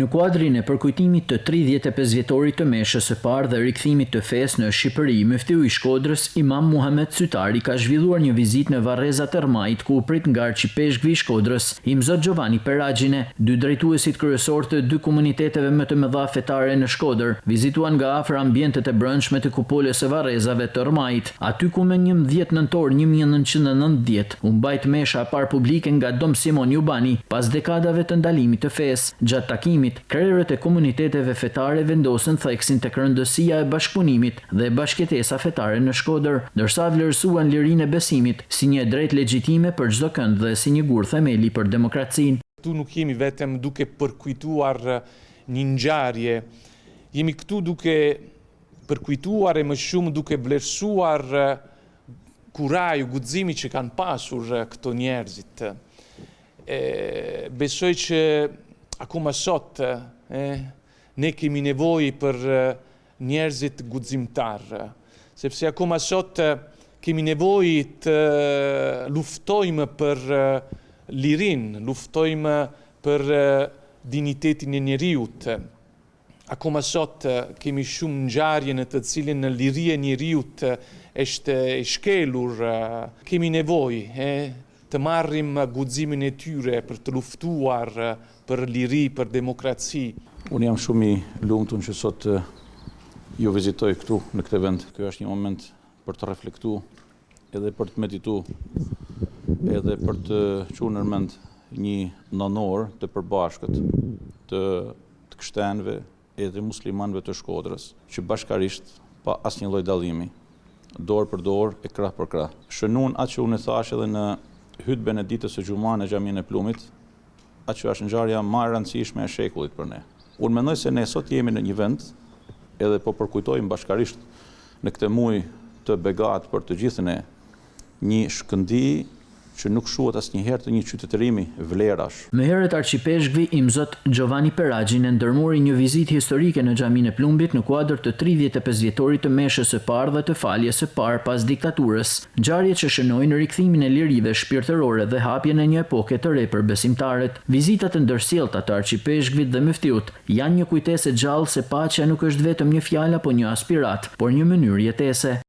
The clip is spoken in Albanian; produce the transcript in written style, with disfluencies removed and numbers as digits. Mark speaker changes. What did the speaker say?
Speaker 1: Në kuadrin e përkujtimit të 35-vjetorit të Meshës së parë dhe rikthimit të fesë në Shqipëri, Muftiu i Shkodrës, Imam Muhamet Sytari, ka zhvilluar një vizitë në Varrezat e Rmajit, ku u prit nga arqipeshkvi i Shkodrës, Imzot Giovanni Perragjine, dy drejtuesit kryesor të dy komuniteteve më të mëdha fetare në Shkodër. Vizituan nga afër ambientet e brendshme të kupolës së Varrezave të Rmajit, aty ku më 11 nëntor 1990 u mbajt mesha par publike nga Dom Simon Jubani pas dekadave të ndalimit të fesë. Gjatë takimit, krerët e komuniteteve fetare vendosën theksin tek rëndësia e bashkëpunimit dhe bashkëtesa fetare në Shkodër, ndërsa vlerësuan lirinë e besimit si një drejt legjitime për çdo kënd dhe si një gur themeli për demokracinë.
Speaker 2: Këtu nuk jemi vetëm duke përkujtuar një ngjarje, jemi këtu duke përkujtuar e më shumë duke vlerësuar kuraju, guximi që kanë pasur këto njerëzit. Besoj që akoma sot ne kemi nevojë për njerëzit guximtar, sepse akoma sot kemi nevojë të luftojmë për lirinë, luftojmë për dinjitetin e njeriut. Akoma sot kemi shumë ngjarje në të cilin liria e njeriut është e shkelur. Kemi nevojë të marrim guximin e tyre për të luftuar për liri, për demokraci.
Speaker 3: Unë jam shumë i lumtur që sot ju vizitoj këtu në këtë vend. Ky është një moment për të reflektuar edhe për të medituar, edhe për të çuar në mend një nënor të përbashkët të krishterëve edhe muslimanëve të Shkodrës, që bashkarisht pa asnjë lloj dallimi, dorë për dorë e krah për krah, shënuan atë që unë thash edhe në hutben e ditës së Xhuman në xhamin e Plumit, atë që është ngjarja më e rëndësishme e shekullit për ne. Unë mendoj se ne sot jemi në një vend, edhe po përkujtojmë bashkarisht në këtë muaj të begat për të gjithë ne, një shkëndi që nuk shuhet asnjëherë të një qytetërimi vlerash.
Speaker 1: Më herët arqipeshkvi Imzot Giovanni Perragjine ndërmori një vizitë historike në xhamin e Plumbit në kuadër të 35-vjetorit të Meshës së parë dhe të faljes së parë pas diktaturës, ngjarje që shënojnë rikthimin e lirive shpirtërore dhe hapjen e një epoke të re për besimtarët. Vizitat e ndërsjellta të arqipeshkvit dhe muftiut janë një kujtesë gjallë se paqja nuk është vetëm një fjalë apo një aspirat, por një mënyrë jetese.